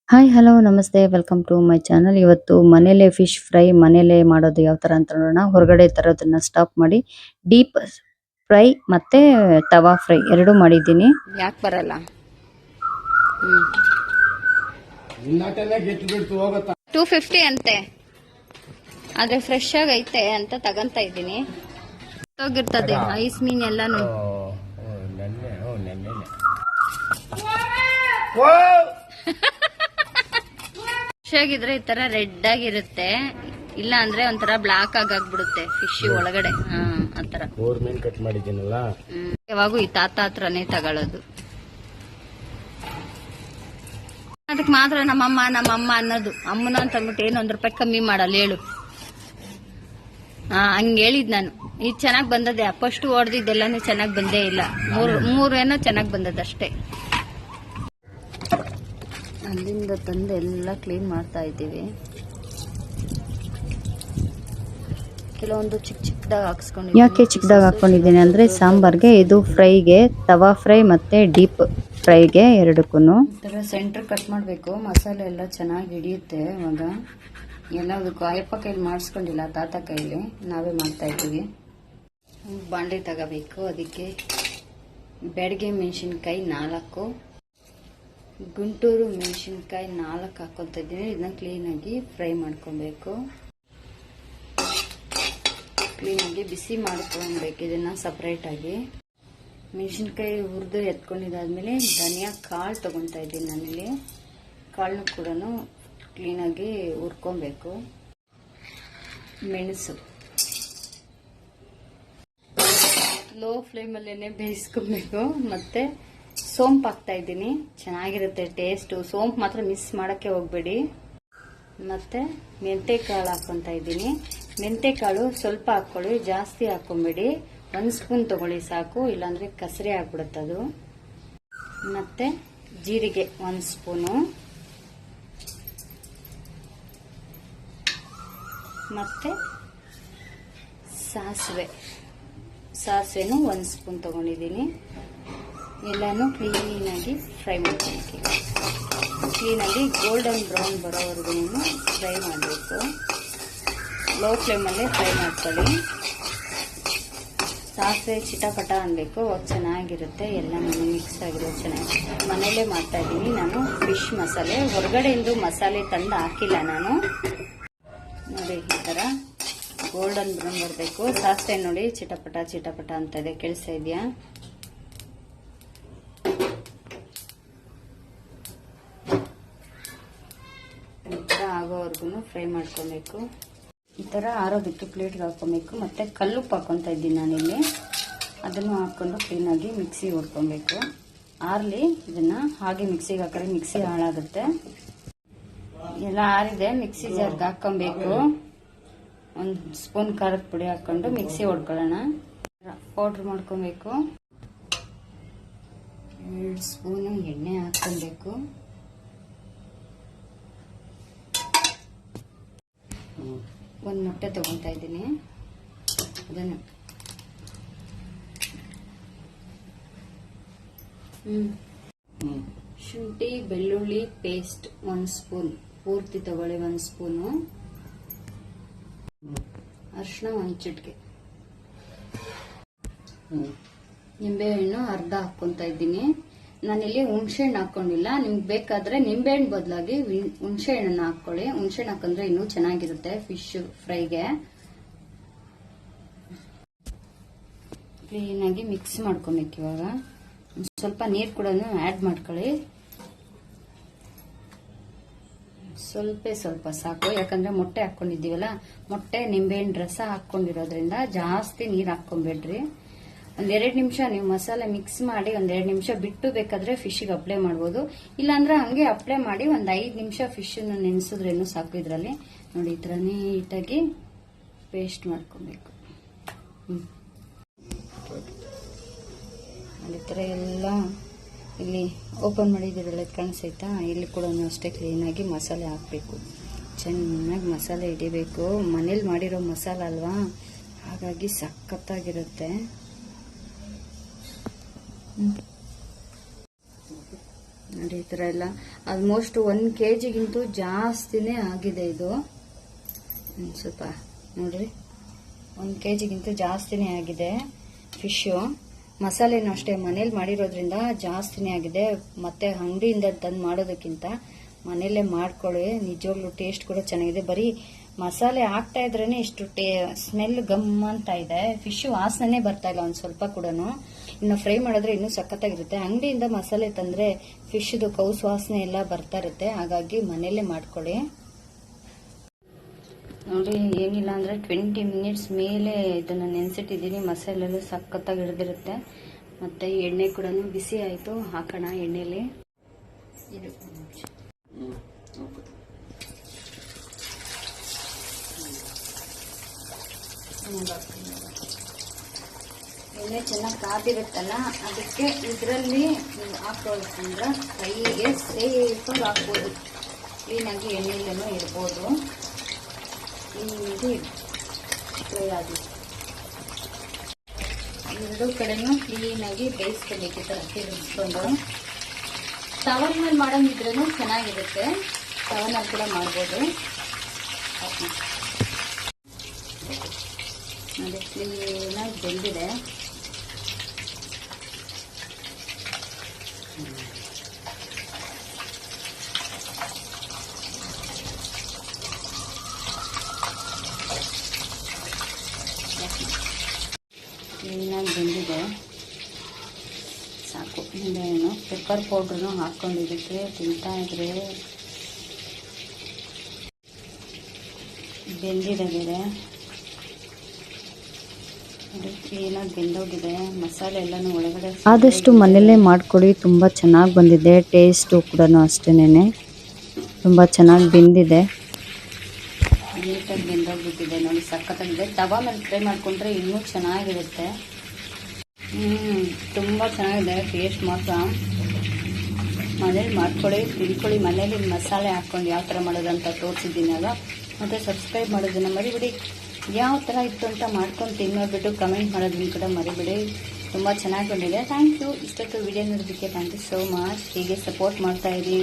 Hi hello ನಮಸ್ತೆ welcome to my channel. ಇವತ್ತು ಮನೇಲೆ ಫಿಶ್ ಫ್ರೈ ಮನೇಲೆ ಮಾಡೋದು ಯಾವ ತರ ಅಂತ ನೋಡೋಣ. ಹೊರಗಡೆ ತರೋದನ್ನ ಸ್ಟಾಪ್ ಮಾಡಿ ಡೀಪ್ ಫ್ರೈ ಮತ್ತೆ ತವಾ ಫ್ರೈ ಎರಡು ಮಾಡಿದ್ದೀನಿ. ಯಾಕೆ ಬರಲ್ಲ? 250 ಅಂತೆ, ಆದ್ರೆ ಫ್ರೆಶ್ ಆಗಿ ಐತೆ ಅಂತ ತಗಂತ ಇದ್ದೀನಿ. ಹೋಗಿರ್ತದೆ ಐಸ್ ಮೀನ್ ಎಲ್ಲಾನು. ಫ್ರೆಶ್ ಆಗಿದ್ರೆ ಈ ತರ ರೆಡ್ ಆಗಿರುತ್ತೆ, ಇಲ್ಲ ಅಂದ್ರೆ ಒಂಥರ ಬ್ಲಾಕ್ ಆಗ್ಬಿಡುತ್ತೆ ಫಿಶ್ ಒಳಗಡೆ. ಆತರ ಕಟ್ ಮಾಡಿದ್ದೀನಲ್ಲ, ಯಾವಾಗೂ ಈ ತಾತ ಹತ್ರನೇ ತಗೊಳ್ಳೋದು. ಅದಕ್ಕೆ ಮಾತ್ರ ನಮ್ಮಮ್ಮ ಅನ್ನೋದು. ಅಮ್ಮನ ಅಂತ ಅಂದ್ಬಿಟ್ಟು ಏನು 1 ರೂಪಾಯಿ ಕಮ್ಮಿ ಮಾಡಲ್ಲ ಹೇಳು. ಹಂಗ ಹೇಳಿದ್ ನಾನು. ಇದು ಚೆನ್ನಾಗ್ ಬಂದದೆ, ಫಸ್ಟ್ ಹೊಡೆದಿದ್ದೆಲ್ಲಾನು ಚೆನ್ನಾಗ್ ಬಂದೇ ಇಲ್ಲ. ಮೂರು ಏನೋ ಚೆನ್ನಾಗ್ ಬಂದದಷ್ಟೇ. ಅಲ್ಲಿಂದ ತಂದು ಎಲ್ಲ ಕ್ಲೀನ್ ಮಾಡ್ತಾ ಇದ್ದೀವಿ. ಕೆಲವೊಂದು ಚಿಕ್ಕದಾಗಿ ಹಾಕ್ಸ್ಕೊಂಡಿದ್ದೀನಿ. ಯಾಕೆ ಚಿಕ್ಕದಾಗಿ ಹಾಕೊಂಡಿದ್ದೀನಿ ಅಂದ್ರೆ ಸಾಂಬಾರ್ಗೆ, ಇದು ಫ್ರೈಗೆ ತವಾ ಫ್ರೈ ಮತ್ತೆ ಡೀಪ್ ಫ್ರೈಗೆ ಎರಡಕ್ಕೂ ಸೆಂಟರ್ ಕಟ್ ಮಾಡಬೇಕು. ಮಸಾಲೆ ಎಲ್ಲ ಚೆನ್ನಾಗಿ ಹಿಡಿಯುತ್ತೆ. ಇವಾಗ ಎಲ್ಲದಕ್ಕೂ ಅಯ್ಯಪ್ಪ ಕೈಲಿ ಮಾಡಿಸ್ಕೊಂಡಿಲ್ಲ, ತಾತ ಕೈಲಿ ನಾವೇ ಮಾಡ್ತಾ ಇದ್ದೀವಿ. ಬಾಂಡೆ ತಗೋಬೇಕು. ಅದಕ್ಕೆ ಬೆಳಗ್ಗೆ ಮೆಣಸಿನ್ಕಾಯಿ 4, ಗುಂಟೂರು ಮೆಣಸಿನ್ಕಾಯಿ 4 ಹಾಕೊತಾ ಇದ್ದೀನಿ. ಇದನ್ನ ಕ್ಲೀನಾಗಿ ಫ್ರೈ ಮಾಡ್ಕೊಬೇಕು. ಕ್ಲೀನಾಗಿ ಬಿಸಿ ಮಾಡ್ಕೊಬೇಕು ಇದನ್ನ ಸಪ್ರೇಟ್ ಆಗಿ. ಮೆಣಸಿನ್ಕಾಯಿ ಹುರಿದು ಎತ್ಕೊಂಡಿದ್ದಾದ್ಮೇಲೆ ಧನಿಯಾ ಕಾಳು ತಗೊತಾ ಇದ್ದೀನಿ. ನಾನಿಲ್ಲಿ ಕಾಳನ್ನು ಕೂಡ ಕ್ಲೀನಾಗಿ ಹುರ್ಕೊಬೇಕು. ಮೆಣಸು ಲೋ ಫ್ಲೇಮಲ್ಲೇನೆ ಬೇಯಿಸ್ಕೊಬೇಕು. ಮತ್ತೆ ಸೋಂಪು ಹಾಕ್ತಾ ಇದ್ದೀನಿ, ಚೆನ್ನಾಗಿರುತ್ತೆ ಟೇಸ್ಟು. ಸೋಂಪು ಮಾತ್ರ ಮಿಸ್ ಮಾಡೋಕ್ಕೆ ಹೋಗ್ಬೇಡಿ. ಮತ್ತೆ ಮೆಂತೆಕಾಳು ಹಾಕ್ಕೊತಾ ಇದ್ದೀನಿ. ಮೆಂತೆಕಾಳು ಸ್ವಲ್ಪ ಹಾಕ್ಕೊಳ್ಳಿ, ಜಾಸ್ತಿ ಹಾಕ್ಕೊಂಬೇಡಿ. 1 ಸ್ಪೂನ್ ತಗೊಳ್ಳಿ ಸಾಕು, ಇಲ್ಲಾಂದ್ರೆ ಕಸರೆ ಆಗ್ಬಿಡುತ್ತದು. ಮತ್ತೆ ಜೀರಿಗೆ 1 ಸ್ಪೂನು, ಮತ್ತೆ ಸಾಸಿವೆನೂ 1 ಸ್ಪೂನ್ ತಗೊಂಡಿದ್ದೀನಿ. ಎಲ್ಲಾನು ಕ್ಲೀನಾಗಿ ಫ್ರೈ ಮಾಡ್ಕೊಳ್ತೀವಿ. ಕ್ಲೀನಾಗಿ ಗೋಲ್ಡನ್ ಬ್ರೌನ್ ಬರೋವರೆಗೂ ಫ್ರೈ ಮಾಡಬೇಕು. ಲೋ ಫ್ಲೇಮಲ್ಲೇ ಫ್ರೈ ಮಾಡ್ಕೊಳ್ಳಿ. ಸಾಸಿವೆ ಚಿಟಪಟ ಅನ್ಬೇಕು, ಚೆನ್ನಾಗಿರುತ್ತೆ. ಎಲ್ಲ ಮಿಕ್ಸ್ ಆಗಿರೋದು ಚೆನ್ನಾಗಿ. ಮನೇಲೇ ಮಾಡ್ತಾ ಇದ್ದೀನಿ ನಾನು ಫಿಶ್ ಮಸಾಲೆ. ಹೊರಗಡೆಯಿಂದ ಮಸಾಲೆ ತಂದು ಹಾಕಿಲ್ಲ ನಾನು. ನೋಡಿ ಈ ಥರ ಗೋಲ್ಡನ್ ಬ್ರೌನ್ ಬರಬೇಕು. ಸಾಸಿವೆ ನೋಡಿ ಚಿಟಪಟ ಚಿಟಪಟ ಅಂತ ಇದೆ, ಕೇಳಿಸ್ತಾ ಇದೆಯಾ? ಈ ಥರ ಆಗೋವರೆಗೂ ಫ್ರೈ ಮಾಡ್ಕೊಬೇಕು. ಈ ಥರ ಆರೋದಕ್ಕೆ ಪ್ಲೇಟ್ಗೆ ಹಾಕ್ಕೊಬೇಕು. ಮತ್ತೆ ಕಲ್ಲುಪ್ಪು ಹಾಕ್ಕೊತಾ ಇದ್ದೀನಿ ನಾನಿಲ್ಲಿ. ಅದನ್ನು ಹಾಕ್ಕೊಂಡು ಕ್ಲೀನಾಗಿ ಮಿಕ್ಸಿ ಹೊಡ್ಕೊಬೇಕು. ಆರ್ಲಿ ಇದನ್ನ ಹಾಗೆ ಮಿಕ್ಸಿಗೆ ಹಾಕಿದ್ರೆ ಮಿಕ್ಸಿ ಹಾಳಾಗುತ್ತೆ. ಎಲ್ಲ ಆರಿದೆ, ಮಿಕ್ಸಿ ಜಾರ್ಗೆ ಹಾಕ್ಕೊಬೇಕು. 1 ಸ್ಪೂನ್ ಖಾರದ ಪುಡಿ ಹಾಕ್ಕೊಂಡು ಮಿಕ್ಸಿ ಹೊಡ್ಕೊಳ್ಳೋಣ. ಪೌಡ್ರ್ ಮಾಡ್ಕೊಬೇಕು. 2 ಸ್ಪೂನು ಎಣ್ಣೆ ಹಾಕ್ಕೊಬೇಕು. ಒಂದು ಮೊಟ್ಟೆ ತಗೊತಾ ಇದ್ದೀನಿ. ಅದನ್ನು ಶುಂಠಿ ಬೆಳ್ಳುಳ್ಳಿ ಪೇಸ್ಟ್ 1 ಸ್ಪೂನ್ ಪೂರ್ತಿ ತಗೊಳ್ಳಿ. 1 ಸ್ಪೂನು ಅರಿಶಿನ, 1 ಚಿಟಿಕೆ ನಿಂಬೆಹಣ್ಣು ಅರ್ಧ ಹಾಕ್ಕೊಂತ ಇದ್ದೀನಿ. ನಾನಿಲ್ಲಿ ಹುಣಸೆಹಣ್ಣು ಹಾಕೊಂಡಿಲ್ಲ. ನಿಮ್ಗೆ ಬೇಕಾದ್ರೆ ನಿಂಬೆಹಣ್ಣು ಬದಲಾಗಿ ಹುಣಸೆಹಣ್ಣನ್ನ ಹಾಕೊಳ್ಳಿ. ಹುಣಸೆಹಣ್ಣು ಹಾಕೊಂಡ್ರೆ ಇನ್ನೂ ಚೆನ್ನಾಗಿರುತ್ತೆ ಫಿಶ್ ಫ್ರೈಗೆ. ಕ್ಲೀನಾಗಿ ಮಿಕ್ಸ್ ಮಾಡ್ಕೊಬೇಕು. ಇವಾಗ ಸ್ವಲ್ಪ ನೀರು ಕೂಡ ಆ್ಯಡ್ ಮಾಡ್ಕೊಳ್ಳಿ. ಸ್ವಲ್ಪ ಸಾಕು, ಯಾಕಂದ್ರೆ ಮೊಟ್ಟೆ ಹಾಕೊಂಡಿದ್ದೀವಲ್ಲ, ಮೊಟ್ಟೆ ನಿಂಬೆಹಣ್ಣು ರಸ ಹಾಕೊಂಡಿರೋದ್ರಿಂದ ಜಾಸ್ತಿ ನೀರು ಹಾಕೊಂಬೇಡ್ರಿ. 1-2 ನಿಮಿಷ ನೀವು ಮಸಾಲೆ ಮಿಕ್ಸ್ ಮಾಡಿ 1-2 ನಿಮಿಷ ಬಿಟ್ಟು ಬೇಕಾದ್ರೆ ಫಿಶ್ಗೆ ಅಪ್ಲೈ ಮಾಡ್ಬೋದು. ಇಲ್ಲಾಂದ್ರೆ ಹಂಗೆ ಅಪ್ಲೈ ಮಾಡಿ 1 5 ನಿಮಿಷ ಫಿಶನ್ನು ನೆನೆಸಿದ್ರೇನು ಸಾಕು. ಇದರಲ್ಲಿ ನೋಡಿ ಈ ಥರ ನೀಟಾಗಿ ಪೇಸ್ಟ್ ಮಾಡ್ಕೊಬೇಕು. ಈ ಥರ ಎಲ್ಲ ಇಲ್ಲಿ ಓಪನ್ ಮಾಡಿದ್ದೀರಲ್ಲ, ಕಾಣಿಸೈತಾ? ಇಲ್ಲಿ ಕೂಡ ಅಷ್ಟೇ ಕ್ಲೀನಾಗಿ ಮಸಾಲೆ ಹಾಕಬೇಕು. ಚೆನ್ನಾಗಿ ಮಸಾಲೆ ಹಿಡಿಬೇಕು. ಮನೇಲಿ ಮಾಡಿರೋ ಮಸಾಲ ಅಲ್ವಾ, ಹಾಗಾಗಿ ಸಖತ್ತಾಗಿರುತ್ತೆ. ನೋಡಿ ಈ ಥರ ಎಲ್ಲ ಆಲ್ಮೋಸ್ಟ್ 1 kg ಜಾಸ್ತಿನೇ ಆಗಿದೆ ಇದು. ಸ್ವಲ್ಪ ನೋಡ್ರಿ 1 kg ಜಾಸ್ತಿನೇ ಆಗಿದೆ ಫಿಶು. ಮಸಾಲೆನೂ ಅಷ್ಟೇ ಮನೇಲಿ ಮಾಡಿರೋದ್ರಿಂದ ಜಾಸ್ತಿನೇ ಆಗಿದೆ. ಮತ್ತೆ ಅಂಗಡಿಯಿಂದ ತಂದು ಮಾಡೋದಕ್ಕಿಂತ ಮನೆಯಲ್ಲೇ ಮಾಡ್ಕೊಳ್ಳಿ, ನಿಜವಾಗ್ಲೂ ಟೇಸ್ಟ್ ಕೂಡ ಚೆನ್ನಾಗಿದೆ. ಬರೀ ಮಸಾಲೆ ಹಾಕ್ತಾ ಇದ್ರೇನೆ ಇಷ್ಟು ಸ್ಮೆಲ್ ಗಮ್ ಅಂತ ಇದೆ. ಫಿಶ್ ವಾಸನೆ ಬರ್ತಾ ಇಲ್ಲ ಒಂದ್ ಸ್ವಲ್ಪ ಕೂಡ. ಇನ್ನು ಫ್ರೈ ಮಾಡಿದ್ರೆ ಇನ್ನೂ ಸಖತ್ತಾಗಿರುತ್ತೆ. ಅಂಗಡಿಯಿಂದ ಮಸಾಲೆ ತಂದ್ರೆ ಫಿಶ್ದು ಕೌಸ್ ವಾಸನೆ ಎಲ್ಲ ಬರ್ತಾ ಇರುತ್ತೆ. ಹಾಗಾಗಿ ಮನೆಯಲ್ಲೇ ಮಾಡ್ಕೊಳ್ಳಿ. ನೋಡಿ ಏನಿಲ್ಲ ಅಂದ್ರೆ 20 ಮಿನಿಟ್ಸ್ ಮೇಲೆ ಇದನ್ನ ನೆನೆಸಿಟ್ಟಿದ್ದೀನಿ. ಮಸಾಲೆ ಎಲ್ಲ ಸಖತ್ತಾಗಿ ಹಿಡಿದಿರುತ್ತೆ. ಮತ್ತೆ ಎಣ್ಣೆ ಕೂಡ ಬಿಸಿ ಆಯ್ತು, ಹಾಕೋಣ ಎಣ್ಣೆಲಿ. ಎಣ್ಣೆ ಚೆನ್ನಾಗಿ ಕಾದಿರುತ್ತಲ್ಲ, ಅದಕ್ಕೆ ಇದರಲ್ಲಿ ಹಾಕೋಬೇಕಂದ್ರೆ ಕೈಗೆ ಸೇಫಾಗಿ ಹಾಕ್ಬೋದು. ಕ್ಲೀನಾಗಿ ಎಣ್ಣೆಲ್ಲೂ ಇರ್ಬೋದು. ಕ್ಲೀನಾಗಿ ಫ್ರೈ ಆಗಿ ಎರಡು ಕಡೆನೂ ಕ್ಲೀನಾಗಿ ಬೇಯಿಸ್ಕೋಬೇಕು. ಈ ಥರ ತಿರುಗಿಸ್ಕೊಂಡು ತವನ್ ಮೇಲೆ ಮಾಡೋಂಗಿದ್ರೂ ಚೆನ್ನಾಗಿರುತ್ತೆ. ತವನಲ್ಲಿ ಕೂಡ ಮಾಡ್ಬೋದು. ನೋಡಿ ಕ್ಲೀನಾಗಿ ಬೆಂದಿದೆ. ಕ್ಲೀನಾಗಿ ಬೆಂದಿದೆ, ಸಾಕು. ಏನು ಪೆಪ್ಪರ್ ಪೌಡ್ರನ್ನು ಹಾಕ್ಕೊಂಡಿದ್ದಕ್ಕೆ ತಿಂತಾ ಇದ್ರೆ ಬೆಂದಿದೆ ಬೇರೆ. ಕ್ಲೀನಾಗಿ ಬೆಂದೋಗಿದೆ. ಮಸಾಲೆ ಎಲ್ಲನೂ ಒಳಗಡೆ ಆದಷ್ಟು ಮನೆಯಲ್ಲೇ ಮಾಡ್ಕೊಳ್ಳಿ, ತುಂಬ ಚೆನ್ನಾಗಿ ಬಂದಿದೆ. ಟೇಸ್ಟು ಕೂಡ ಅಷ್ಟೇನೆ ತುಂಬ ಚೆನ್ನಾಗಿ ಬೆಂದಿದೆ. ನೀಟಾಗಿ ಬೆಂದೋಗ್ಬಿಟ್ಟಿದೆ ನೋಡಿ, ಸಖತ್ತಾಗಿದೆ. ತವಾ ಮೇಲೆ ಫ್ರೈ ಮಾಡ್ಕೊಂಡ್ರೆ ಇನ್ನೂ ಚೆನ್ನಾಗಿರುತ್ತೆ. ತುಂಬ ಚೆನ್ನಾಗಿದೆ ಟೇಸ್ಟ್ ಮಾತ್ರ. ಮನೇಲಿ ಮಾಡ್ಕೊಳ್ಳಿ, ತಿಳ್ಕೊಳ್ಳಿ. ಮನೇಲಿ ಮಸಾಲೆ ಹಾಕ್ಕೊಂಡು ಯಾವ ಥರ ಮಾಡೋದಂತ ತೋರಿಸಿದ್ದೀನಲ್ಲ. ಮತ್ತು ಸಬ್ಸ್ಕ್ರೈಬ್ ಮಾಡೋದನ್ನು ಮರಿಬಿಡಿ. ಯಾವ ಥರ ಇತ್ತು ಅಂತ ಮಾಡ್ಕೊಂಡು ತಿನ್ನೋಬಿಟ್ಟು ಕಮೆಂಟ್ ಮಾಡೋದನ್ನು ಕೂಡ ಮರಿಬಿಡಿ. ತುಂಬ ಚೆನ್ನಾಗಿ ಬಂದಿದೆ. Thank you. ಇಷ್ಟೊತ್ತು ವಿಡಿಯೋ ನೋಡೋದಕ್ಕೆ ಥ್ಯಾಂಕ್ ಯು ಸೋ ಮಚ್. ಹೀಗೆ ಸಪೋರ್ಟ್ ಮಾಡ್ತಾಯಿರಿ.